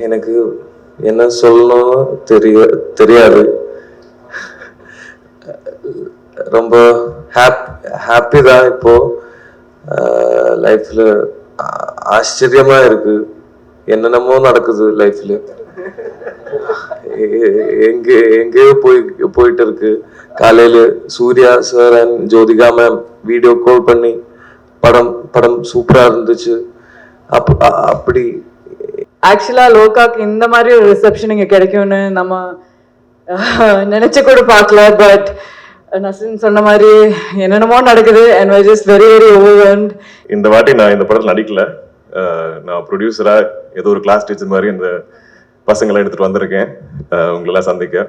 எனக்கு என்ன சொல்லணும் தெரியாது. ரொம்ப ஹாப்பி தான். இப்போது லைஃப்பில் ஆச்சரியமாக இருக்குது. என்னென்னமோ நடக்குது லைஃப்பில். எங்கேயோ போயிட்டு இருக்கு. காலையில் Suriya sir and Jyothika ma'am video call பண்ணி படம் சூப்பராக இருந்துச்சு. அப்படி ஆக்சுவலா லோகாக்கு இந்த மாதிரி ஒரு ரிசப்ஷன் இங்கே கிடைக்கும்னு நம்ம நினைச்சு கூட பார்க்கல. பட் நஸ்லின் சொன்ன மாதிரி என்னென்னமோ நடக்குது. And I just very very overwhelmed. இந்த வாட்டி நான் இந்த படத்தில் நடிக்கல. நான் ப்ரொடியூசரா ஏதோ ஒரு கிளாஸ் டீச்சர் மாதிரி இந்த பசங்களை எடுத்துட்டு வந்திருக்கேன் உங்களெல்லாம் சந்திக்க.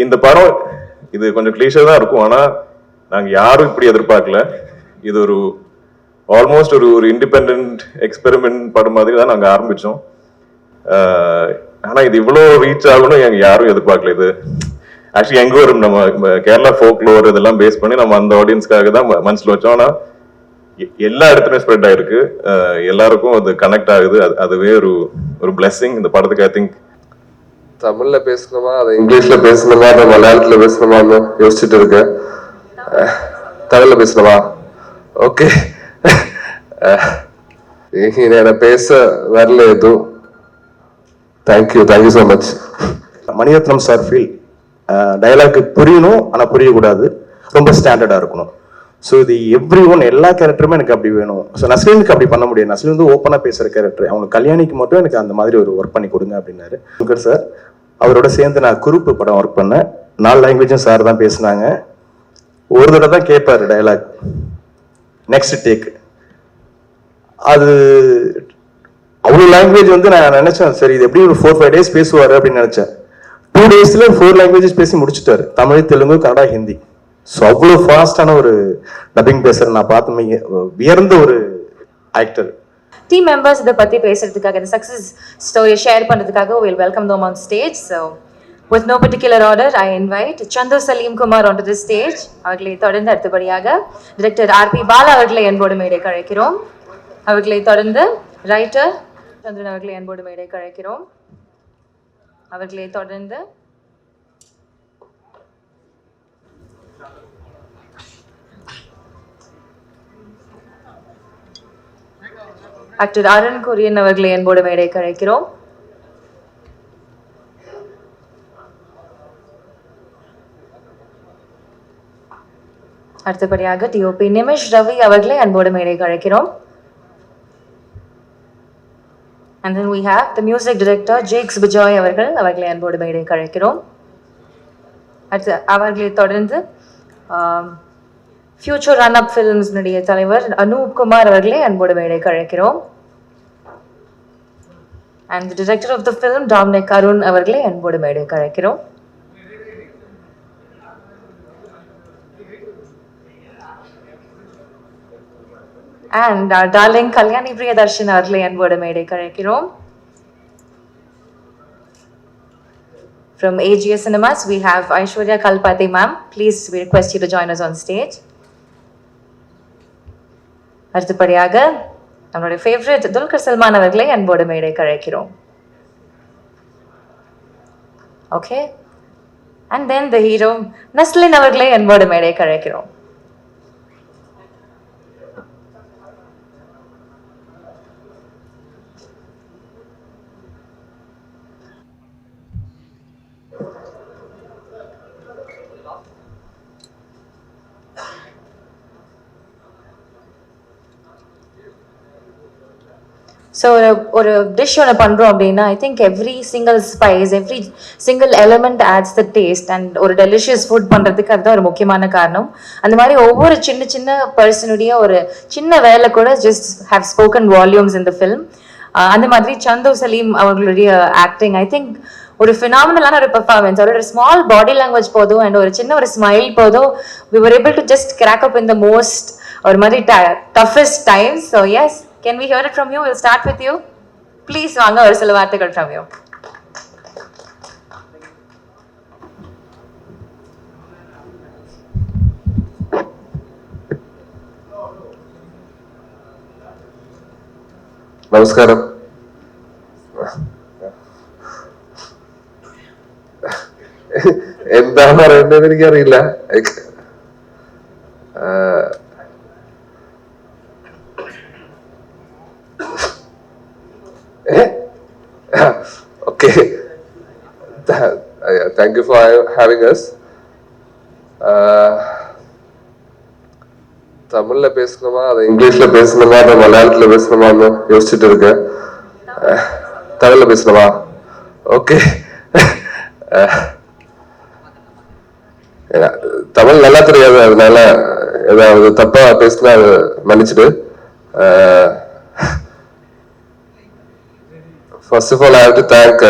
இந்த படம் இது கொஞ்சம் கிளீஷா தான் இருக்கும். ஆனால் நாங்கள் யாரும் இப்படி எதிர்பார்க்கல. இது ஒரு ஆல்மோஸ்ட் ஒரு இண்டிபெண்ட் எக்ஸ்பெரிமெண்ட் படம் மாதிரி தான் நாங்கள் ஆரம்பித்தோம். ஆனால் இது இவ்வளோ ரீச் ஆகணும் எங்கள் யாரும் எதிர்பார்க்கல. இது ஆக்சுவலி எங்கே ஒரு நம்ம கேரளா ஃபோக்லோர் இதெல்லாம் பேஸ் பண்ணி நம்ம அந்த ஆடியன்ஸ்க்காக தான் மனசில் வச்சோம். ஆனால் எல்லா இடத்துலையும் ஸ்ப்ரெட் ஆயிருக்கு. எல்லாருக்கும் அது கனெக்ட் ஆகுது. அதுவே ஒரு பிளெஸிங் இந்த படத்துக்கு. ஐ திங்க் தமிழ்ல பேசணுமா, அதை இங்கிலீஷ்ல பேசணுமா, அதை மலையாளத்துல பேசணுமான்னு யோசிச்சுட்டு இருக்கேன். தமிழ்ல பேசணுமா? ஓகே. என்ன பேச வரல எதுவும். Thank you so much. Mani Ratnam sir feel dialogue புரியணும், ஆனால் புரியக்கூடாது, ரொம்ப ஸ்டாண்டர்டாக இருக்கணும். ஸோ இது எவ்ரி ஒன் எல்லா கேரக்டருமே எனக்கு அப்படி வேணும். ஸோ நஸ்லினுக்கு அப்படி பண்ண முடியாது. நஸ்லின் வந்து ஓப்பனாக பேசுகிற கேரக்டர். அவங்க கல்யாணிக்கு மட்டும் எனக்கு அந்த மாதிரி ஒரு ஒர்க் பண்ணி கொடுங்க அப்படின்னாரு சங்கர் சார். அவரோட சேர்ந்து நான் குரூப் படம் ஒர்க் பண்ணேன். 4 லாங்குவேஜும் சார் தான் பேசினாங்க. ஒரு தடவை தான் கேட்பாரு டயலாக், நெக்ஸ்ட் டேக். அது அவ்வளோ லாங்குவேஜ் வந்து நான் நினைச்சேன் சரி இது எப்படி ஒரு 4-5 டேஸ் பேசுவார் அப்படின்னு நினைச்சேன். 2 டேஸ்ல 4 லாங்குவேஜஸ் பேசி முடிச்சுட்டாரு. தமிழ், தெலுங்கு, கன்னடா, ஹிந்தி. ஸோ அவ்வளோ ஃபாஸ்டான ஒரு டப்பிங் பேசுற நான் பார்த்து வியர்ந்த ஒரு ஆக்டர். டீம் மெம்பர்ஸ் இதை பற்றி பேசுறதுக்காக, இந்த சக்ஸஸ் ஸ்டோரியை ஷேர் பண்ணுறதுக்காக will welcome them on stage. So with no particular order, I invite Chandu Salim Kumar onto the stage. அவர்களை தொடர்ந்து அடுத்தபடியாக டைரக்டர் RP பாலா அவர்களை அன்போடு மேடைக்கு அழைக்கிறோம். அவர்களை தொடர்ந்து ரைட்டர் சந்திரன் அவர்களை அன்போடு மேடைக்கு அழைக்கிறோம். அவர்களை தொடர்ந்து ஆக்டர் அருண் குரியன் அவர்களை அன்போடு மேடைக்கு அழைக்கிறோம். அடுத்தபடியாக DOP நிமிஷ் ரவி அவர்களை அன்போடு மேடைக்கு அழைக்கிறோம். And then we have the music director Jakes Bijoy அவர்களை அன்போடு மேடைக்கு அழைக்கிறோம். அடுத்து அவர்களை தொடர்ந்து ஃபியூச்சர் ரன் அப் ஃபிலிம்ஸ் தலைவர் அனூப் குமார் அவர்களை அன்போடு மேடைக்கு அழைக்கிறோம். And the director of the film Dominic Arun அவர்களை அன்போடு மேடைக்கு அழைக்கிறோம். And our darling Kalyani Priyadarshan அவர்களை அன்போடு மேடைக்கு அழைக்கிறோம். From AGS Cinemas, we have Aishwarya Kalpathy ma'am. Please, we request you to join us on stage. அடுத்தபடியாக நம்மளுடைய ஃபேவரட் துல்கர் சல்மான் அவர்களை அன்போடு மேடைக்கு அழைக்கிறோம். Okay. And then the hero Nazlin அவர்களை அன்போடு மேடைக்கு அழைக்கிறோம். ஸோ ஒரு டிஷ் ஒன்று பண்ணுறோம் அப்படின்னா I think every single spice, every single element adds the taste. And ஒரு டெலிஷியஸ் ஃபுட் பண்ணுறதுக்கு அதுதான் ஒரு முக்கியமான காரணம். அந்த மாதிரி ஒவ்வொரு சின்ன சின்ன பர்சனுடைய ஒரு சின்ன வேலை கூட just have spoken volumes in the film. அந்த மாதிரி சந்து சலீம் அவர்களுடைய ஆக்டிங் ஐ திங்க் ஒரு ஃபினாமினலான ஒரு பெர்ஃபார்மன்ஸ். அவரோட ஸ்மால் பாடி லாங்குவேஜ் போதும் அண்ட் ஒரு சின்ன ஒரு ஸ்மைல் போதும், we were able to just crack up in the most ஒரு மாதிரி toughest times. So yes, can we hear it from you? We'll start with you. Please வாங்க ஒரு சில வார்த்தைகள் from you. நமஸ்காரம். എന്താ പറയേണ്ടതെന്ന് എനിക്കറിയില്ല. Okay, thank you for having us. தமிழ்ல பேசணுமா அதை இங்கிலீஷ்ல பேசணுமா அதை மலையாளத்துல பேசணுமான்னு யோசிச்சுட்டு இருக்கேன். தமிழ்ல பேசணுமா? ஓகே. தமிழ் நல்லா தெரியாது, அதனால ஏதாவது தப்பா பேசினா அதை மன்னிச்சுடு. First of all, I have to thank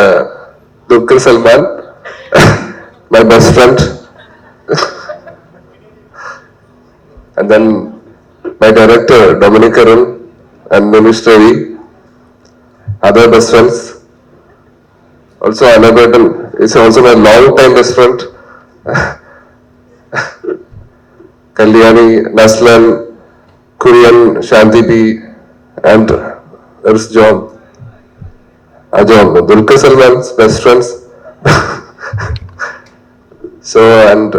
Dulquer Salman, my best friend, and then my director Dominic Arun and Manish Ravi, other best friends. Also, Anabatan is also my long-time best friend. Kalyani, Naslan, Kurian, Shanti P, and there's John. John, Dulquer Salman's best friends. So, and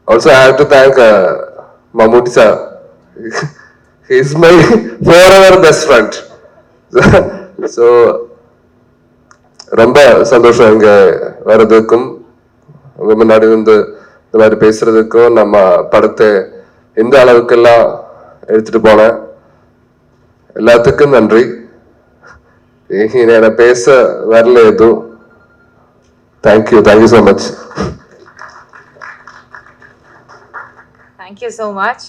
also I have to thank Mammootty sir. He is my forever best friend. So, ரொம்ப சந்தோஷம் இங்க வர்றதுக்கும் உங்க முன்னாடி வந்து இந்த மாதிரி பேசுறதுக்கும், நம்ம படத்தை எந்த அளவுக்கெல்லாம் எடுத்துட்டு போனேன், எல்லாத்துக்கும் நன்றி. என்ன பேச வரல எதுவும். Thank you so much. Thank you so much.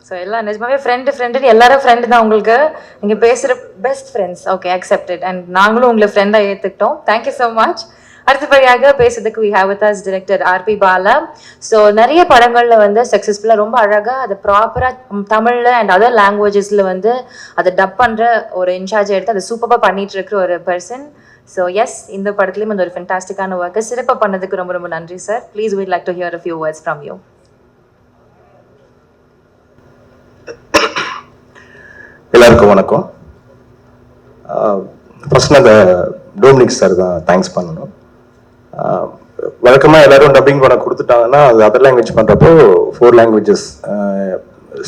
So எல்லாம் நிஜமாவே ஃப்ரெண்டுன்னு எல்லாரும் ஃப்ரெண்டு தான் உங்களுக்கு. நீங்கள் பேசுகிற best friends. Okay, accepted. And நாங்களும் உங்களை ஃப்ரெண்டாக ஏற்றுக்கிட்டோம். Thank you so much. அடுத்தபடியாக பேசுறதுக்கு we have with us director RP Bala. So நிறைய படங்களில் வந்து சக்ஸஸ்ஃபுல்லாக ரொம்ப அழகாக அதை ப்ராப்பராக தமிழில் அண்ட் அதர் லாங்குவேஜஸில் வந்து அதை டப் பண்ணுற ஒரு இன்சார்ஜ் எடுத்து அதை சூப்பராக பண்ணிட்டு இருக்கிற ஒரு பர்சன். ஸோ எஸ், இந்த படத்துலேயும் அந்த ஒரு ஃபென்டாஸ்டிக்கான ஒர்க்கை சிறப்பாக பண்ணதுக்கு ரொம்ப ரொம்ப நன்றி sir. Please we'd like to hear a few words from you. எல்லாருக்கும் வணக்கம். ஃபர்ஸ்ட் நான் டோமினிக் சார் தான் தேங்க்ஸ் பண்ணணும். வழக்கமாக எல்லாரும் டப்பிங் படம் கொடுத்துட்டாங்கன்னா அது அதர் லாங்குவேஜ் பண்ணுறப்போ 4 லாங்குவேஜஸ்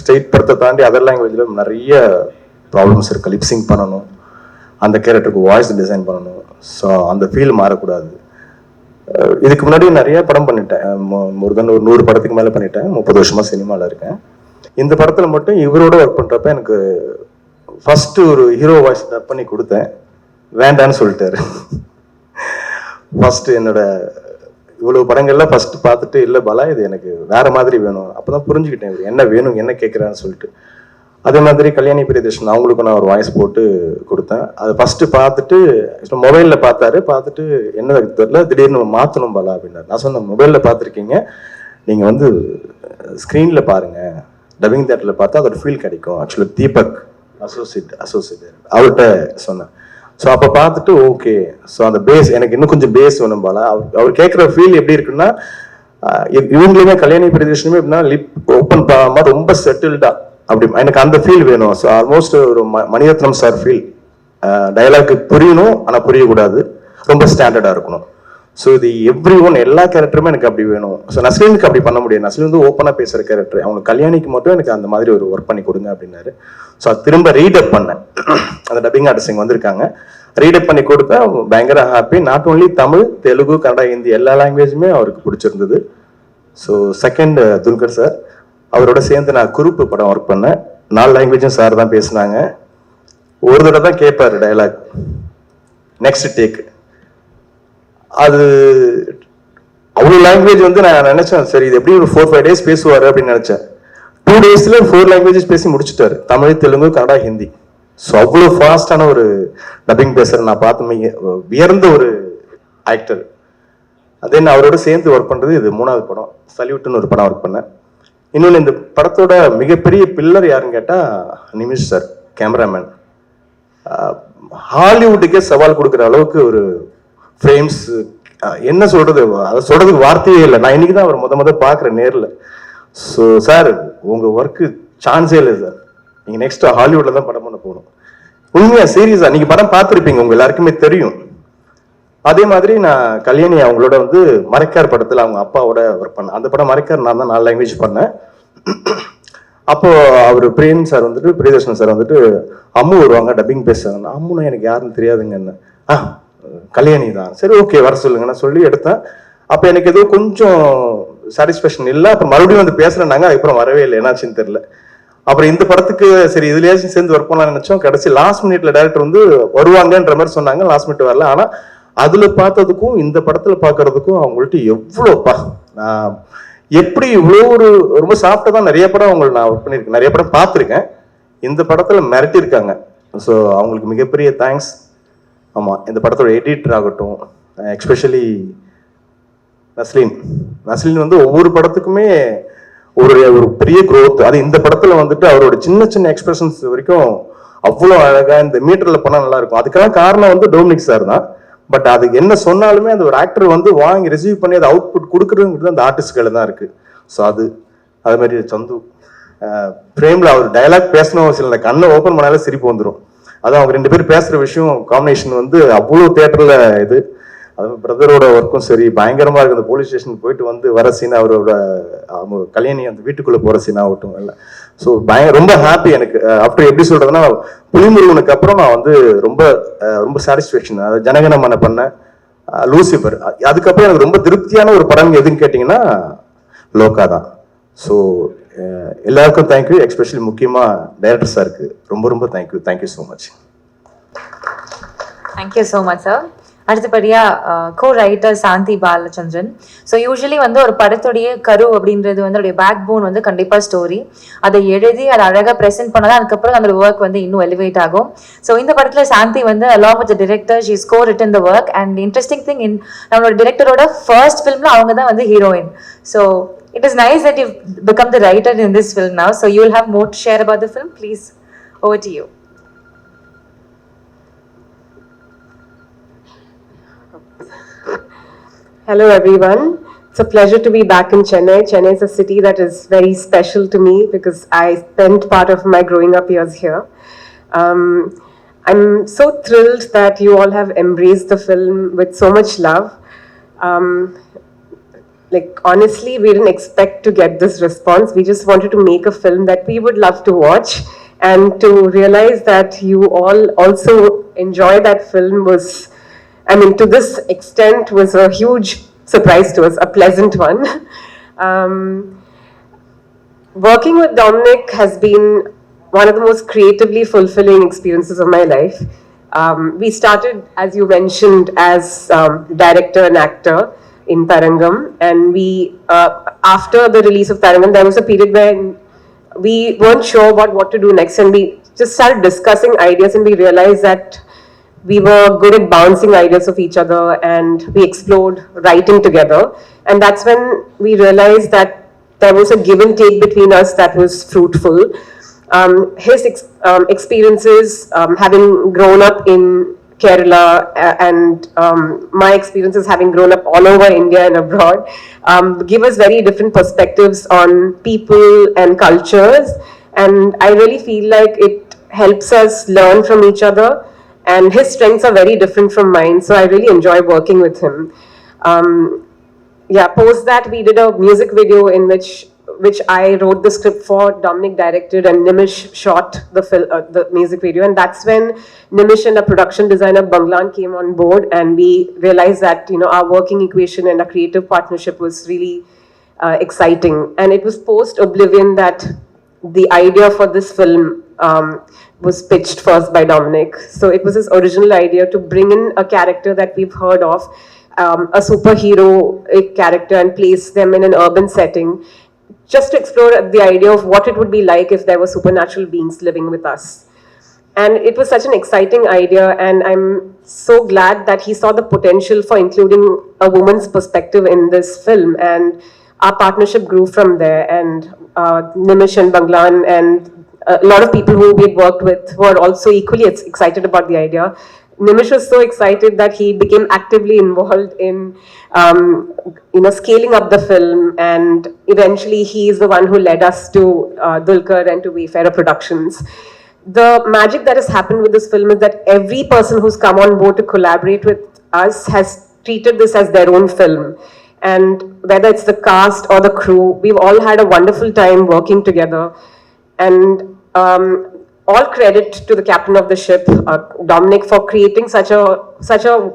ஸ்டேட் படத்தை தாண்டி அதர் லாங்குவேஜில் நிறைய ப்ராப்ளம்ஸ் இருக்குது. லிப்சிங் பண்ணணும், அந்த கேரக்டருக்கு வாய்ஸ் டிசைன் பண்ணணும். ஸோ அந்த ஃபீல் மாறக்கூடாது. இதுக்கு முன்னாடி நிறைய படம் பண்ணிட்டேன். ஒரு 100 படத்துக்கு மேலே பண்ணிட்டேன். 30 வருஷமாக சினிமாவில் இருக்கேன். இந்த படத்தில் மட்டும் இவரோட ஒர்க் பண்ணுறப்ப எனக்கு ஃபஸ்ட்டு ஒரு ஹீரோ வாய்ஸ் டப் பண்ணி கொடுத்தேன். வேண்டான்னு சொல்லிட்டாரு. ஃபஸ்ட்டு என்னோட இவ்வளோ படங்கள்லாம் ஃபஸ்ட்டு பார்த்துட்டு, இல்லை பாலா இது எனக்கு வேற மாதிரி வேணும். அப்போ தான் புரிஞ்சுக்கிட்டேன் இவர் என்ன வேணும், என்ன கேட்குறான்னு சொல்லிட்டு. அதே மாதிரி கல்யாணி பிரியதர்ஷன் அவங்களுக்கும் நான் ஒரு வாய்ஸ் போட்டு கொடுத்தேன். அதை ஃபஸ்ட்டு பார்த்துட்டு மொபைலில் பார்த்துட்டு என்ன தெரியல, திடீர்னு மாற்றணும் பாலா அப்படின்னாரு. நான் சொன்னேன், மொபைலில் பார்த்துருக்கீங்க, நீங்கள் வந்து ஸ்க்ரீனில் பாருங்கள், டப்பிங் தியேட்டரில் பார்த்தா அதோட ஃபீல் கிடைக்கும். ஆக்சுவலாக தீபக் அசோசியேட் அவர்கிட்ட சொன்னேன். ஸோ அப்போ பார்த்துட்டு ஓகே, ஸோ அந்த பேஸ் எனக்கு இன்னும் கொஞ்சம் பேஸ் வேணும் பாலா. அவர் கேட்குற ஃபீல் எப்படி இருக்குன்னா, இவங்களுமே கல்யாணி பிரியதர்ஷனுமே எப்படின்னா லிப் ஓப்பன் பண்ணாமல் ரொம்ப செட்டில்டா அப்படி எனக்கு அந்த ஃபீல் வேணும். ஸோ ஆல்மோஸ்ட் ஒரு மணிரத்னம் சார் ஃபீல். டயலாக் புரியணும், ஆனால் புரியக்கூடாது, ரொம்ப ஸ்டாண்டர்டாக இருக்கணும். ஸோ இது எவ்ரி ஒன் எல்லா கேரக்டருமே எனக்கு அப்படி வேணும். ஸோ நஸ்லீனுக்கு அப்படி பண்ண முடியாது. நஸ்லீன் வந்து ஓப்பனாக பேசுகிற கேரக்டர். அவங்க கல்யாணிக்கு மட்டும் எனக்கு அந்த மாதிரி ஒரு ஒர்க் பண்ணி கொடுங்க அப்படின்னாரு. ஸோ அது திரும்ப ரீடப் பண்ணேன். அந்த டப்பிங் ஆர்டிஸ்ட் இங்கே வந்திருக்காங்க. ரீடப் பண்ணி கொடுத்தா பயங்கர happy. Not only Tamil, Telugu, Kannada, Hindi எல்லா லாங்குவேஜுமே அவருக்கு பிடிச்சிருந்தது. ஸோ செகண்ட் துல்கர் சார், அவரோட சேர்ந்து நான் குரூப் படம் ஒர்க் பண்ணேன். 4 லாங்குவேஜும் சார் தான் பேசினாங்க. ஒரு தடவை தான் கேட்பாரு டயலாக், நெக்ஸ்ட் டேக். அது அவ்வளோ லாங்குவேஜ் வந்து நான் நினைச்சேன், சரி இது எப்படி ஒரு 4-5 டேஸ் பேசுவார் அப்படின்னு நினைச்சேன். 2 டேஸ்ல 4 லாங்குவேஜஸ் பேசி முடிச்சுட்டாரு. தமிழ், தெலுங்கு, கன்னடா, ஹிந்தி. ஸோ அவ்வளோ ஃபாஸ்டான ஒரு டப்பிங் பேசுற நான் பார்த்து வியர்ந்த ஒரு ஆக்டர். அதே நான் அவரோட சேர்ந்து ஒர்க் பண்றது இது 3வது படம். சல்யூட்னு ஒரு படம் ஒர்க் பண்ணேன். இன்னொன்று, இந்த படத்தோட மிகப்பெரிய பில்லர் யாருன்னு கேட்டா நிமிஷ் சார், கேமராமேன். ஹாலிவுட்டுக்கே சவால் கொடுக்குற அளவுக்கு ஒரு ஃப்ரேம்ஸ், என்ன சொல்றது, அதை சொல்றதுக்கு வார்த்தையே இல்லை. நான் இன்னைக்கு தான் அவர் முத பார்க்குறேன் நேரில். ஸோ சார் உங்க ஒர்க்கு சான்ஸே இல்லை சார், நீங்க நெக்ஸ்ட் ஹாலிவுட்ல தான் படம் பண்ண போகணும். உண்மையா சீரியஸா நீங்க படம் பார்த்துருப்பீங்க, உங்க எல்லாருக்குமே தெரியும். அதே மாதிரி நான் கல்யாணி அவங்களோட வந்து மரைக்கார் படத்துல அவங்க அப்பாவோட ஒர்க் பண்ணேன். அந்த படம் மரைக்கார் நான் தான் 4 லாங்குவேஜ் பண்ணேன். அப்போ அவர் பிரேம் சார் வந்துட்டு, பிரியதர்ஷன் சார் வந்துட்டு அம்மு வருவாங்க டப்பிங் பேசுவாங்க. அம்முனா எனக்கு யாருன்னு தெரியாதுங்கன்னு. கல்யாணி தான், சரி ஓகே வர சொல்லுங்கன்னு சொல்லி எடுத்தேன். அப்போ எனக்கு ஏதோ கொஞ்சம் சாட்டிஸ்ஃபேக்ஷன் இல்லை. அப்புறம் மறுபடியும் வந்து பேசுறேன்னாங்க, அதுக்கப்புறம் வரவே இல்லை, என்னாச்சுன்னு தெரியல. அப்புறம் இந்த படத்துக்கு சரி இதுலயாச்சும் சேர்ந்து ஒர்க் பண்ணலாம்னு நினைச்சோம். கடைசி லாஸ்ட் மினிட்ல டைரக்டர் வந்து வருவாங்கன்ற மாதிரி சொன்னாங்க, லாஸ்ட் மினிட் வரல. ஆனா அதுல பார்த்ததுக்கும் இந்த படத்துல பாக்குறதுக்கும் அவங்கள்ட்ட எவ்வளோப்பா, நான் எப்படி இவ்வளோ ஒரு ரொம்ப சாஃப்டா தான் நிறைய படம் அவங்களை நான் ஒர்க் பண்ணியிருக்கேன், நிறைய படம் பார்த்துருக்கேன். இந்த படத்துல மிரட்டியிருக்காங்க. ஸோ அவங்களுக்கு மிகப்பெரிய தேங்க்ஸ். ஆமா, இந்த படத்தோட எடிட்டர் ஆகட்டும், எஸ்பெஷலி நஸ்லீன் வந்து ஒவ்வொரு படத்துக்குமே ஒரு பெரிய growth. அது இந்த படத்துல வந்துட்டு அவரோட சின்ன சின்ன எக்ஸ்பிரஷன்ஸ் வரைக்கும் அவ்வளோ அழகா இந்த மீட்டர்ல பண்ணா நல்லா இருக்கும். அதுக்கான காரணம் வந்து டொமினிக் சார் தான். பட் அது என்ன சொன்னாலுமே அந்த ஒரு ஆக்டர் வந்து வாங்கி ரிசீவ் பண்ணி அதை அவுட்புட் கொடுக்குறதுங்கிறது அந்த ஆர்டிஸ்ட்கள் தான் இருக்கு. ஸோ அது மாதிரி சந்து ஃப்ரேம்ல அவர் டயலாக் பேசணும், சில கண்ணை ஓப்பன் பண்ணாலே சிரிப்பு வந்துடும். அது அவங்க 2 பேர் பேசுற விஷயம் காம்பினேஷன் வந்து அவ்வளோ தியேட்டர்ல இது. அது பிரதரோட ஒர்க்கும் சரி பயங்கரமா இருக்கு. அந்த போலீஸ் ஸ்டேஷன் போயிட்டு வந்து வர சீன், அவரோட கல்யாணி அந்த வீட்டுக்குள்ள போற சீன் ஆகட்டும் இல்லை. ஸோ ரொம்ப ஹாப்பி எனக்கு. ஆஃப்டர் எப்படி சொல்றதுன்னா, புலிமுருகனுக்கு அப்புறம் நான் வந்து ரொம்ப சாட்டிஸ்ஃபேக்ஷன். அதாவது ஜனகணமன பண்ணேன், லூசிபர், அதுக்கப்புறம் எனக்கு ரொம்ப திருப்தியான ஒரு படம் எதுன்னு கேட்டிங்கன்னா லோகா தான். ஸோ எல்லாருக்கும் தேங்க்யூ, எஸ்பெஷலி முக்கியமா டைரக்டர் சாருக்கு ரொம்ப thank you so much. Thank you so much sir. அடுத்தபடியா கோ ரைட்டர் சாந்தி பாலச்சந்திரன். ஸோ யூஸ்வலி வந்து ஒரு படத்துடைய கரு அப்படின்றது வந்து அதோடைய பேக் போன் வந்து கண்டிப்பா ஸ்டோரி. அதை எழுதி அதை அழகாக ப்ரெசென்ட் பண்ணாதான் அதுக்கப்புறம் அந்த ஒர்க் வந்து இன்னும் எலிவேட் ஆகும். ஸோ இந்த படத்துல சாந்தி வந்து along with the director she is co-written the work, and interesting thing in நம்மளோட டிரெக்டரோட ஃபர்ஸ்ட் ஃபிலிம்ல அவங்க தான் வந்து heroine. So it is nice that you've become the writer in this film now, so you will have more to share about the film. Please, over to you. Hello everyone. It's a pleasure to be back in Chennai. Chennai is a city that is very special to me because I spent part of my growing up years here. I'm so thrilled that you all have embraced the film with so much love. Like honestly, we didn't expect to get this response. We just wanted to make a film that we would love to watch, and to realize that you all also enjoy that film was, I mean, to this extent, was a huge surprise to us, a pleasant one. Working with Dominic has been one of the most creatively fulfilling experiences of my life. We started, as you mentioned, as director and actor in Tarangam, and we, after the release of Tarangam, there was a period where we weren't sure about what to do next, and we just started discussing ideas, and we realized that we were good at bouncing ideas of each other, and we explored writing together. And that's when we realized that there was a give and take between us that was fruitful. His experiences, having grown up in Kerala, and my experiences having grown up all over India and abroad, give us very different perspectives on people and cultures. And I really feel like it helps us learn from each other. And his strengths are very different from mine, so I really enjoy working with him. Post that we did a music video in which I wrote the script for, Dominic directed, and Nimish shot the music video. And that's when Nimish and a production designer, Banglan, came on board, and we realized that, you know, our working equation and our creative partnership was really exciting. And it was post Oblivion that the idea for this film was pitched first by Dominic. So it was his original idea to bring in a character that we've heard of, a superhero character, and place them in an urban setting, just to explore the idea of what it would be like if there were supernatural beings living with us. And it was such an exciting idea, and I'm so glad that he saw the potential for including a woman's perspective in this film, and our partnership grew from there. And Nimish and Banglan and a lot of people who we had worked with were also equally excited about the idea. Nimish was so excited that he became actively involved in, scaling up the film, and eventually he is the one who led us to Dulquer and to Wayfarer Productions. the magic that has happened with this film is that every person who's come on board to collaborate with us has treated this as their own film. And whether it's the cast or the crew, we've all had a wonderful time working together. And all credit to the captain of the ship, Dominic, for creating such a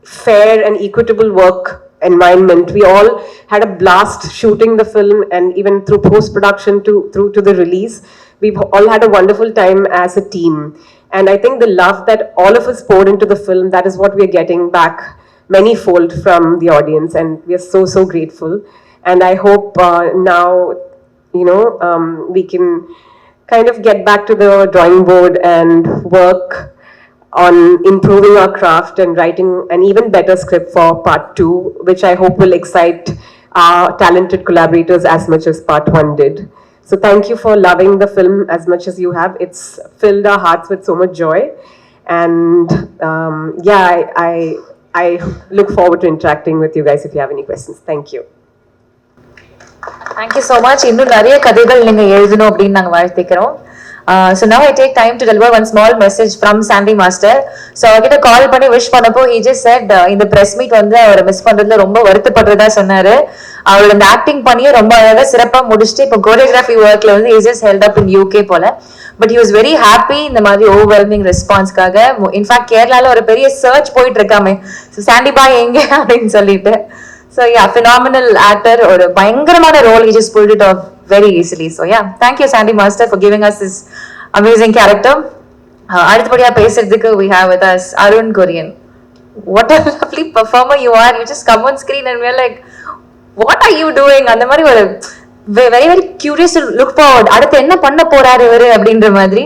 fair and equitable work environment. We all had a blast shooting the film, and even through post-production through to the release, we've all had a wonderful time as a team. And I think the love that all of us poured into the film, that is what we're getting back manyfold from the audience, and we are so grateful. And I hope now, we can kind of get back to the drawing board and work on improving our craft and writing an even better script for part 2, which I hope will excite our talented collaborators as much as part 1 did. So thank you for loving the film as much as you have. It's filled our hearts with so much joy. And I look forward to interacting with you guys if you have any questions. Thank you. Thank you so much. இன்னும் நிறைய கதைகள் நீங்க எழுதணும் அப்படின்னு நாங்கள் வாழ்த்திக்கிறோம். So now I take time to deliver one small message from Sandy master. So அவர்கிட்ட call பண்ணி விஷ் பண்ணப்போ ஹி ஜஸ்ட் செட் இந்த பிரஸ் மீட் வந்து அவரை மிஸ் பண்றதுல ரொம்ப வருத்தப்படுறதா சொன்னாரு. அவரோட இந்த ஆக்டிங் பண்ணியே ரொம்ப அழகாக சிறப்பாக முடிச்சுட்டு இப்போ கோரியோகிராஃபி ஒர்க்ல வந்து he just held up in UK போல. But he was very happy இந்த மாதிரி ஓவர்வெல்மிங் ரெஸ்பான்ஸ்க்காக. இன்ஃபேக்ட் கேரளால ஒரு பெரிய சர்ச் போயிட்டு இருக்காமே, ஸோ சாண்டி பாய் எங்கே அப்படின்னு சொல்லிட்டு. So yeah, phenomenal actor, or a பயங்கரமான role, he just pulled it off very easily. So yeah, thank you Sandy Master for giving us this amazing character. அடுத்தபடியா பேசுறதுக்கு we have with us Arun Korean. What a lovely performer you are. You just come on screen and we're like, what are you doing? அந்த மாதிரி ஒரு very curious to look forward. அடுத்து என்ன பண்ண போறாரு இவரு அப்படின்ற மாதிரி.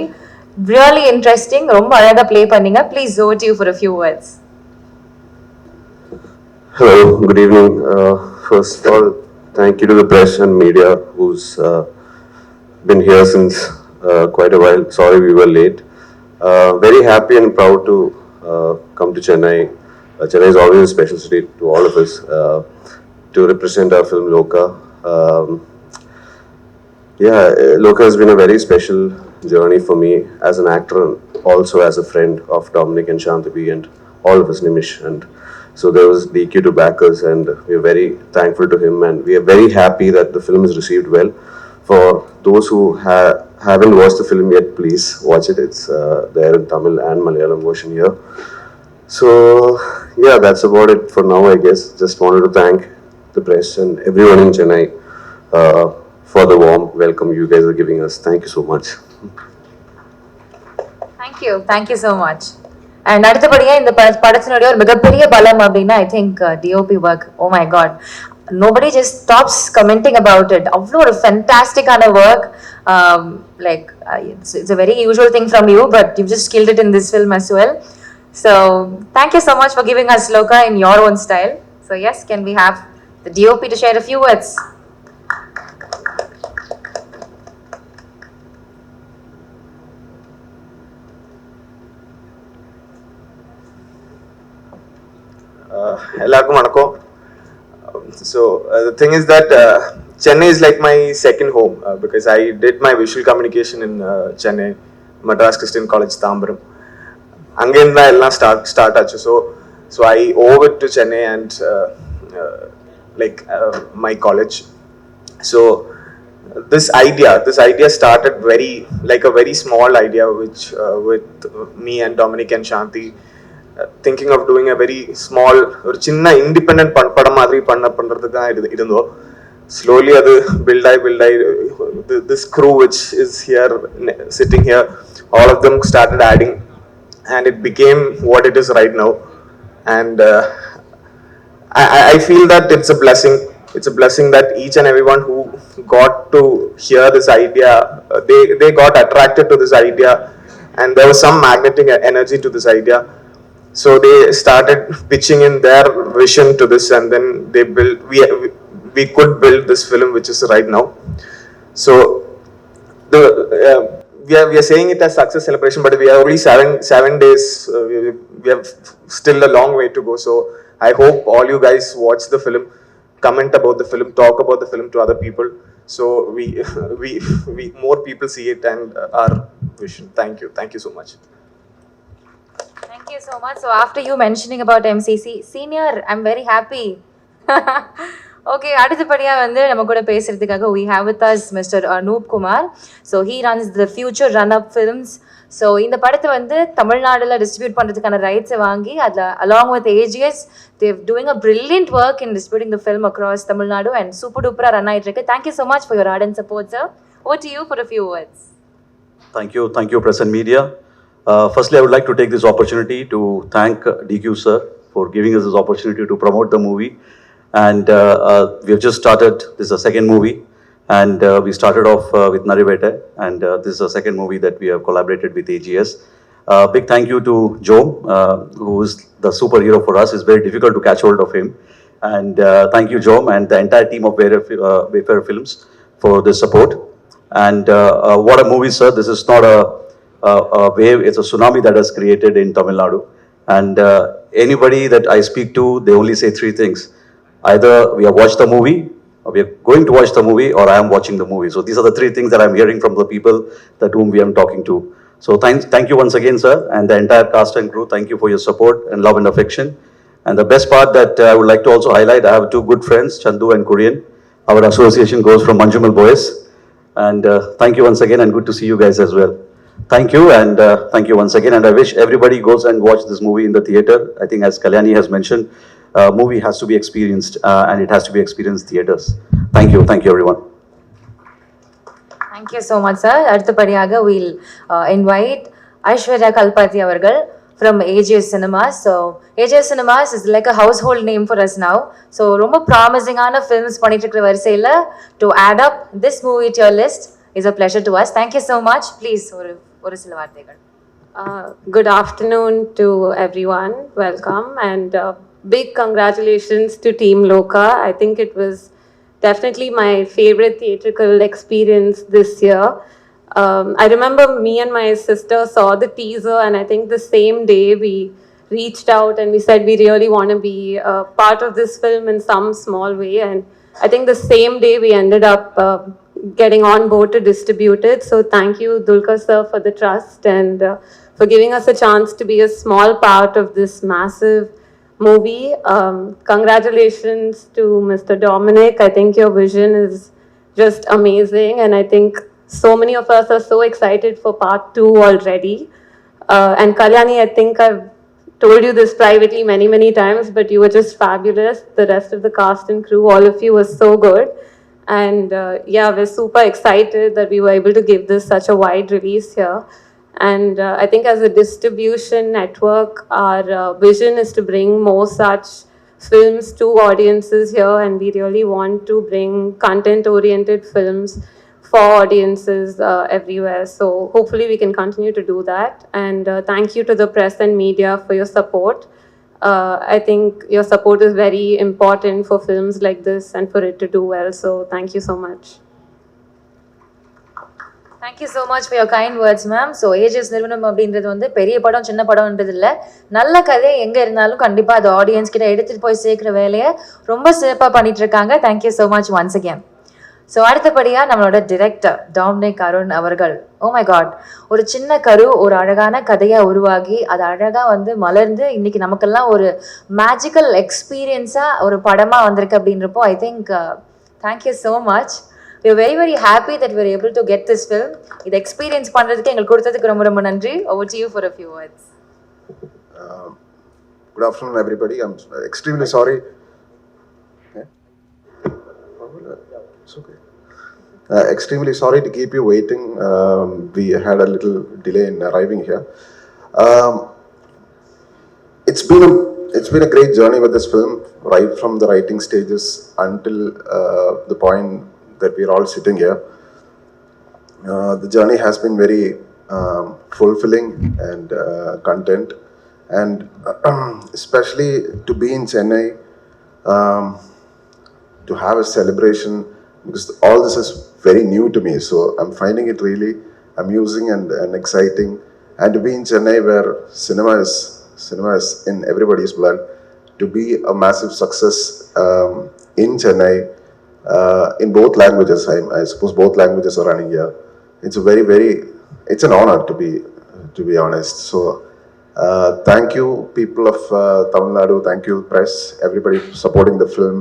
Really interesting. ரொம்ப அழகா ப்ளே பண்ணீங்க. Please over to you for a few words. Hello, good evening. First of all, thank you to the press and media who's been here since quite a while. Sorry we were late. Very happy and proud to come to Chennai. Chennai is always a special city to all of us, to represent our film Loka. Loka has been a very special journey for me as an actor and also as a friend of Dominic and Shantabi and all of us, Nimish. And so there was DQ to back us, and we are very thankful to him, and we are very happy that the film is received well. For those who haven't watched the film yet, please watch it. It's there in Tamil and Malayalam version here. So yeah, that's about it for now, I guess. Just wanted to thank the press and everyone in Chennai for the warm welcome you guys are giving us. Thank you so much. Thank you so much. And அடுத்தபடியா இந்த படத்தினுடைய ஒரு மிகப்பெரிய பலம் அப்படின்னா I think DOP work. Oh my god, nobody just stops commenting about it. அவ்வளோ ஒரு ஃபென்டாஸ்டிக்கான work. Like it's a very usual thing from you, but you've just killed it in this film as well. So thank you so much for giving us Loka in your own style. So yes, can we have the DOP to share a few words? எல்லாருக்கும் வணக்கம். So the thing is that Chennai is like my second home because I did my visual communication in Chennai, Madras Christian College, Tambaram. அங்கேருந்து தான் எல்லாம் start ஆச்சு. So I owe it to Chennai and my college. So this idea started a very small idea which with me and Dominic and Shanti thinking of doing a very small ஒரு சின்ன independent படம் மாதிரி பண்றதுக்கு தான் இருந்தோம். Slowly அது build ஆகி this crew which is here sitting here, all of them started adding and it became what it is right now. And I feel that it's a blessing that each and everyone who got to hear this idea, they got attracted to this idea and there was some magnetic energy to this idea. So they started pitching in their vision to this, and then we could build this film which is right now. So we are saying it as success celebration, but we are only seven days. We have still a long way to go. So I hope all you guys watch the film, comment about the film, talk about the film to other people. So we more people see it and are vision. Thank you so much. Thank you so much. So after you mentioning about MCC, senior, I'm very happy. Okay, அடுத்தபடியா வந்து நம்ம கூட பேசுறதுக்காக we have with us Mr. Anoop Kumar. So he runs the Future Run Up Films. So இந்த படத்தை வந்து தமிழ்நாடுல distribute பண்றதுக்கான ரைட்ஸை வாங்கி அதுல along with AGS they're doing a brilliant work in distributing the film across Tamil Nadu and super duper run ஆயிட்டு இருக்கு. Thank you so much for your ardent support, sir. Over to you for a few words. Thank you, press and media. Firstly, I would like to take this opportunity to thank DQ sir for giving us this opportunity to promote the movie. And we have just started, this is a second movie, and we started off with Narivete, and this is a second movie that we have collaborated with AGS. Big thank you to Joe, who is the superhero for us. It's very difficult to catch hold of him. And thank you, Joe, and the entire team of Wayfarer Films for this support. And what a movie, sir. This is not a wave, it's a tsunami that has created in Tamil Nadu. And anybody that I speak to, they only say three things. Either we have watched the movie, or we are going to watch the movie, or I am watching the movie. So these are the three things that I'm hearing from the people that whom we are talking to. So thank you once again, sir, and the entire cast and crew. Thank you for your support and love and affection. And the best part that I would like to also highlight, I have two good friends, Chandu and Kurian. Our association goes from Manjumal Boys. And thank you once again, and good to see you guys as well. Thank you, and thank you once again. And I wish everybody goes and watch this movie in the theater. I think as Kalyani has mentioned, movie has to be experienced, and it has to be experienced theaters. Thank you everyone. Thank you so much, sir. அடுத்தபடியாக we'll invite Aishwarya Kalpathy அவர்கள் from AGS Cinemas. So AGS Cinemas is like a household name for us now. So ரொம்ப ப்ராமிசிங்கான films பண்ணிட்டு இருக்கிற வரிசையில் to add up this movie to your list is a pleasure to us. Thank you so much. Please ஒரு சில வார்த்தைகள். Good afternoon to everyone. Welcome and big congratulations to Team Loka. I think it was definitely my favorite theatrical experience this year. I remember me and my sister saw the teaser, and I think the same day we reached out and we said we really want to be part of this film in some small way. And I think the same day we ended up getting on board to distribute it. So thank you, Dulkar sir, for the trust and for giving us a chance to be a small part of this massive movie. Congratulations to Mr. Dominic. I think your vision is just amazing, and I think so many of us are so excited for part 2 already. And Kalyani, I think I've told you this privately many times, but you were just fabulous. The rest of the cast and crew, all of you, was so good. And yeah, we're super excited that we were able to give this such a wide release here. And I think as a distribution network, our vision is to bring more such films to audiences here, and we really want to bring content-oriented films for audiences everywhere. So hopefully we can continue to do that. And thank you to the press and media for your support. I think your support is very important for films like this and for it to do well. So thank you so much. Thank you so much for your kind words, ma'am. So AGS நிறுவனம் அப்படின்றது வந்து பெரிய படம் சின்ன படம்ன்றது இல்லை, நல்ல கதை எங்கே இருந்தாலும் கண்டிப்பாக அது ஆடியன்ஸ் கிட்ட எடுத்துகிட்டு போய் சேர்க்குற வேலையை ரொம்ப சிறப்பாக பண்ணிட்டு இருக்காங்க. Thank you so much once again. So அடுத்தபடியாக நம்மளோட டிரெக்டர் டாமினிக் அருண் அவர்கள், ஓ மை காட், ஒரு சின்ன கரு ஒரு அழகான கதையாக உருவாகி அது அழகாக வந்து மலர்ந்து இன்னைக்கு நமக்கெல்லாம் ஒரு மேஜிக்கல் எக்ஸ்பீரியன்ஸாக ஒரு படமாக வந்திருக்கு அப்படின்றப்போ I think thank you so much. We are very happy that we were able to get this film. இதை எக்ஸ்பீரியன்ஸ் பண்ணுறதுக்கு எங்களுக்கு கொடுத்ததுக்கு ரொம்ப நன்றி. Over to you for a few words. Good afternoon, everybody. I'm extremely sorry. It's okay. Extremely sorry to keep you waiting. We had a little delay in arriving here. It's been a great journey with this film, right from the writing stages until the point that we're all sitting here. The journey has been very fulfilling and content, and especially to be in Chennai, to have a celebration, because all this is very new to me, so I'm finding it really amusing and exciting. And to be in Chennai, where cinema is in everybody's blood, to be a massive success in Chennai, in both languages. I suppose both languages are running here. It's a very it's an honor to be honest. So thank you, people of Tamil Nadu. Thank you, press, everybody supporting the film.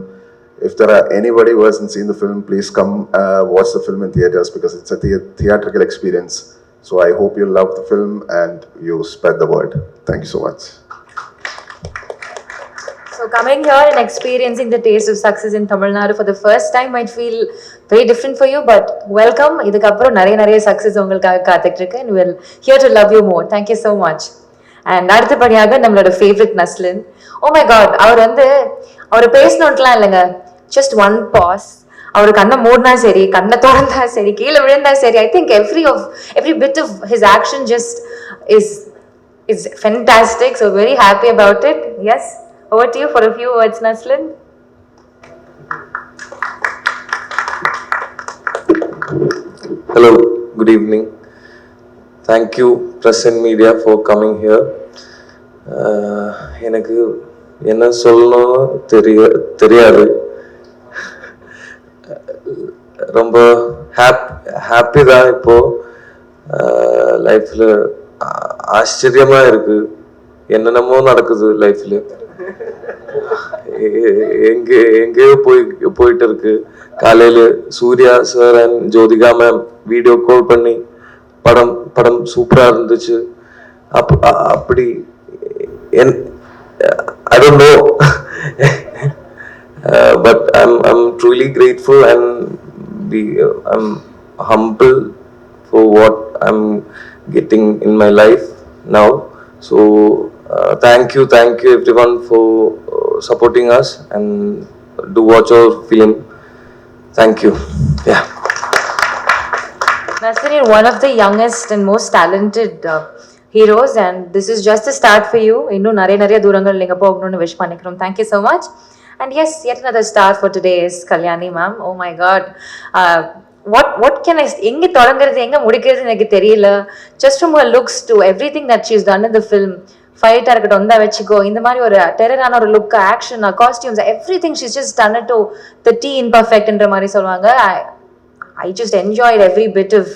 If there are anybody who hasn't seen the film, please come watch the film in theaters because it's a theatrical experience. So I hope you love the film and you spread the word. Thank you so much. So coming here and experiencing the taste of success in Tamil Nadu for the first time might feel very different for you, but welcome. இதுக்கப்புறம் நிறைய success உங்களுக்காக காத்துட்டு இருக்கு and we'll here to love you more. Thank you so much. And அடுத்தபடியாக நம்மளோட favourite Nazlin. Oh my god, அவர் பேசணும்லாம் இல்லைங்க, just one pause. அவர் கண்ணை மூடினா சரி, கண்ணை திறந்தா சரி, கீழே விழுந்தா சரி, I think every bit of his action just is fantastic. So very happy about it. Yes, over to you for a few words, Naslin. Hello, good evening. Thank you, press and media, for coming here. எனக்கு என்ன சொல்லணும்னு தெரியாது. ரொம்ப happy தான் இப்போ லைஃப்ல. ஆச்சரியமா இருக்கு, என்னென்னமோ நடக்குது லைஃப்ல. எங்கேயோ போயிட்டு இருக்கு. காலையில Suriya sir and Jyothika ma'am video call பண்ணி படம் சூப்பரா இருந்துச்சு. அப்படி I don't know. But I'm truly grateful and I'm humble for what I'm getting in my life now. So thank you everyone for supporting us and do watch our film. Thank you. Yeah. Nasrin, you're one of the youngest and most talented heroes, and this is just a start for you. இன்னும் நிறைய தூரங்கள் நீங்க போகணும்னு wish பண்ணிக்கிறோம். Thank you so much. And yes, yet another star for today is Kalyani ma'am. Oh my god. What can I எங்க தொடங்குறது எங்க முடிக்கிறது எனக்கு தெரியல. Just from her looks to everything that she's done in the film. ஃபைட்டா இருக்கட்டும், வந்தா வச்சுக்கோ, இந்த மாதிரி ஒரு டெரரான ஒரு look, action, costumes, everything she's just done it to the T இம்பர்ஃபெக்ட்ன்ற மாதிரி சொல்லுவாங்க. I just enjoyed every bit of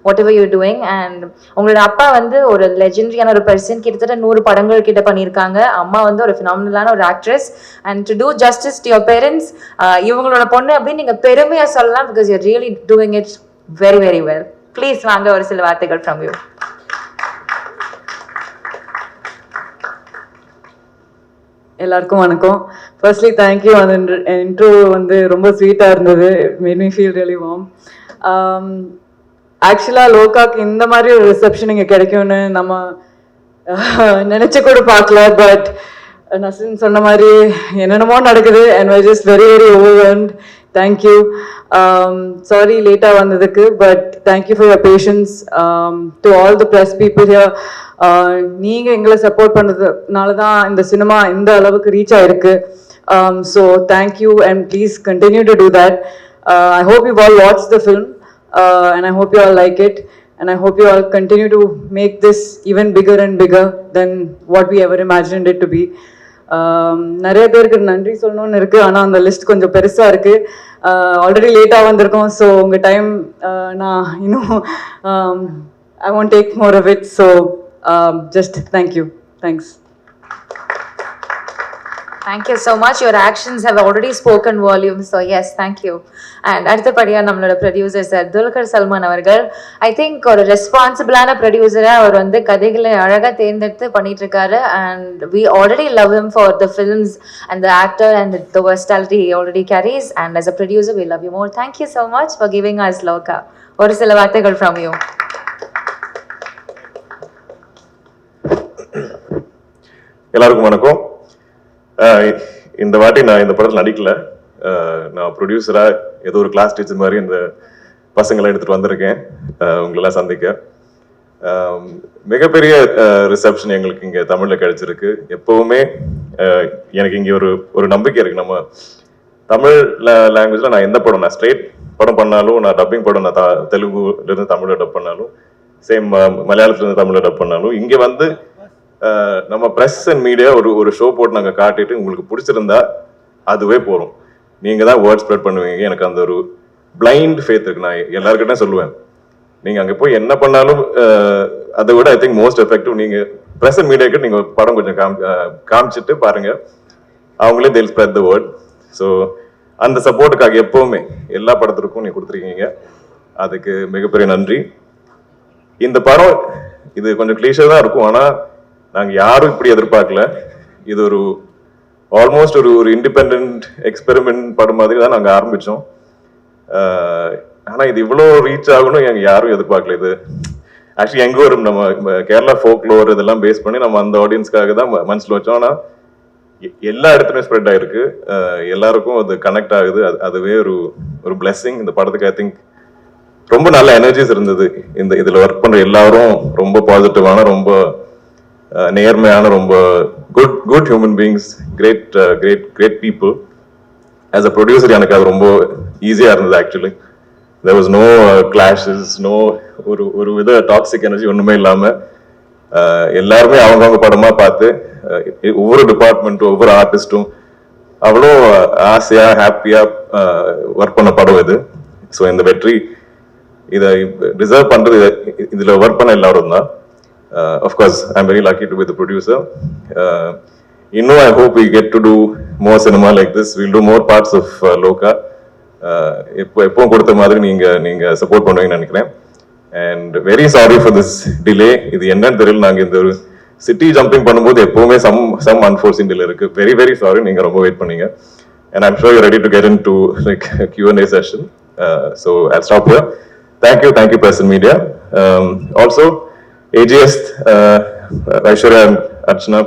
whatever you're doing. And உங்களோட அப்பா ஒரு லெஜெண்டரியான ஒரு பர்சன், கிட்டத்தட்ட 100 படங்கள் கிட்ட பண்ணியிருக்காங்க. அம்மா ஒரு ஃபினாமினலான ஒரு actress. And to two justice to your parents, இவங்களோட பொண்ணு அப்படின்னு நீங்க பெருமையா சொல்லலாம், because your really doing it very very well. Please வாங்க ஒரு சில வார்த்தைகள் ஃப்ரம் யூ. எல்லாருக்கும் வணக்கம். Firstly thank you. அந்த இன்ட்ரோ ரொம்ப ஸ்வீட்டாக இருந்தது. Made me feel really warm. ஆக்சுவலாக லோகாக்கு இந்த மாதிரி ஒரு ரிசப்ஷன் இங்கே கிடைக்கும்னு நம்ம நினச்சி கூட பார்க்கல. பட் நஸ்ரின் சொன்ன மாதிரி என்னென்னமோ நடக்குது and I just very very overwhelmed. Thank you. Sorry லேட்டாக வந்ததுக்கு, but thank you for your patience. To all the press people here, நீங்கள் எங்களை சப்போர்ட் பண்ணதுனால தான் இந்த சினிமா இந்த அளவுக்கு ரீச் ஆயிருக்கு. So thank you and please continue to do that. I hope you've all watched the film and I hope you all like it, and I hope you all continue to make this even bigger and bigger than what we ever imagined it to be. நிறைய பேருக்கு நன்றி சொல்லணும்னு இருக்கு, ஆனால் அந்த list கொஞ்சம் பெருசா இருக்கு. ஆல்ரெடி லேட்டாக வந்திருக்கோம். ஸோ உங்கள் டைம் நான் இன்னும் I won't take more of it. So just thank you. Thanks. Thank you so much. Your actions have already spoken volumes. So yes, thank you. And அடுத்தபடியா நம்மளோட ப்ரொடியூசர் சார் துல்கர் சல்மான் அவர்கள், I think ஒரு ரெஸ்பான்சிபிளான ப்ரொடியூசரா அவர் கதைகளை அழகா தேர்ந்தெடுத்து பண்ணிட்டு இருக்காரு. And we already love him for the films and the actor and the versatility he already carries. And as a producer, we love you more. Thank you so much for giving us Loka. ஒரு சில வார்த்தைகள் from you. எல்லாருக்கும் வணக்கம். இந்த வாட்டி நான் இந்த படத்தில் நடிக்கல. நான் ப்ரொடியூசரா ஏதோ ஒரு கிளாஸ் டீச்சர் மாதிரி இந்த பசங்களை எடுத்துட்டு வந்திருக்கேன் உங்களெல்லாம் சந்திக்க. மிகப்பெரிய ரிசப்ஷன் எங்களுக்கு இங்கே தமிழில் கிடைச்சிருக்கு. எப்பவுமே எனக்கு இங்கே ஒரு நம்பிக்கை இருக்கு. நம்ம தமிழ் லாங்குவேஜில் நான் எந்த படம், நான் ஸ்ட்ரெயிட் படம் பண்ணாலும், நான் டப்பிங் படம், நான் தெலுங்குலேருந்து தமிழில் டப் பண்ணாலும், சேம் மலையாளத்துலேருந்து தமிழில் டப் பண்ணாலும், இங்கே நம்ம ப்ரெஸ் அண்ட் மீடியா ஒரு ஷோ போட்டு நாங்கள் காட்டிட்டு உங்களுக்கு பிடிச்சிருந்தா அதுவே போகிறோம். நீங்கள் தான் வேர்ட் ஸ்ப்ரெட் பண்ணுவீங்க. எனக்கு அந்த ஒரு பிளைண்ட் ஃபேத் இருக்கு. நான் எல்லாருக்கிட்டையும் சொல்லுவேன், நீங்க அங்க போய் என்ன பண்ணாலும் அதை விட ஐ திங்க் மோஸ்ட் எஃபெக்டிவ் நீங்க பிரசன்ட் மீடியாக்கு நீங்க படம் கொஞ்சம் காமிச்சிட்டு பாருங்க, அவங்களே they'll spread the word. So அந்த சப்போர்ட்டுக்காக எப்பவுமே எல்லா படத்திற்கும் நீங்க கொடுத்துருக்கீங்க, அதுக்கு மிகப்பெரிய நன்றி. இந்த படம் இது கொஞ்சம் கிளீஷா தான் இருக்கும், ஆனா நாங்க யாரும் இப்படி எதிர்பார்க்கல. இது ஒரு ஆல்மோஸ்ட் ஒரு இண்டிபெண்ட் எக்ஸ்பெரிமெண்ட் படம் மாதிரி தான் நாங்க ஆரம்பிச்சோம். ஆனா இது இவ்வளோ ரீச் ஆகணும் எங்க யாரும் எதிர்பார்க்கல. இது ஆக்சுவலி எங்க ஒரு நம்ம கேரளா ஃபோக்லோர் இதெல்லாம் பேஸ் பண்ணி நம்ம அந்த ஆடியன்ஸ்க்காக தான் மனசுல வச்சோம். ஆனா எல்லா இடத்துலயும் ஸ்ப்ரெட் ஆயிருக்கு, எல்லாருக்கும் அது கனெக்ட் ஆகுது. அதுவே ஒரு பிளெஸிங் இந்த படத்துக்கு. ஐ திங்க் ரொம்ப நல்ல எனர்ஜிஸ் இருந்தது. இதுல ஒர்க் பண்ற எல்லாரும் ரொம்ப பாசிட்டிவான, ரொம்ப நேர்மையான, ரொம்ப good human beings, great people. As a producer எனக்கு அது ரொம்ப ஈஸியா இருந்தது. Actually there was no clashes, no ஒரு வித டாக்ஸிக் எனர்ஜி ஒண்ணுமே இல்லாம எல்லாருமே அவங்கவுங்க படமா பார்த்து ஒவ்வொரு டிபார்ட்மெண்ட்டும் ஒவ்வொரு ஆர்டிஸ்டும் அவ்வளோ ஆசையா ஹாப்பியா ஒர்க் பண்ண படம் இது. ஸோ இந்த வெற்றி இதை ரிசர்வ் பண்றது இதுல ஒர்க் பண்ண எல்லாரும் தான். Of course I am very lucky to be the producer. இன்னும் I hope we get to do more cinema like this. Will do more parts of Loka. எப்பவும் கொடுத்த மாதிரி நீங்க சப்போர்ட் பண்ணுவீங்கன்னு நினைக்கிறேன். And very sorry for this delay. இது என்னன்னு தெரியல, நாங்க இந்த ஒரு சிட்டி ஜம்பிங் பண்ணும்போது எப்பவுமே சம் அன்ஃபோர்சின் டிலே இருக்கு. வெரி வெரி சாரி, நீங்க ரொம்ப வெயிட் பண்ணீங்க. And I'm sure you ready to get in to like Q&A session. So I'll stop here. Thank you Present Media. Also AGS, Aishwarya and Archana,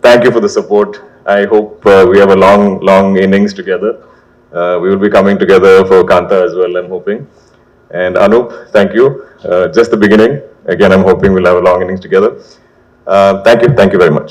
thank you for the support. I hope we have a long innings together. We will be coming together for Kanta as well, I'm hoping. And Anup, thank you. Just the beginning. Again, I'm hoping we'll have a long innings together. Thank you very much.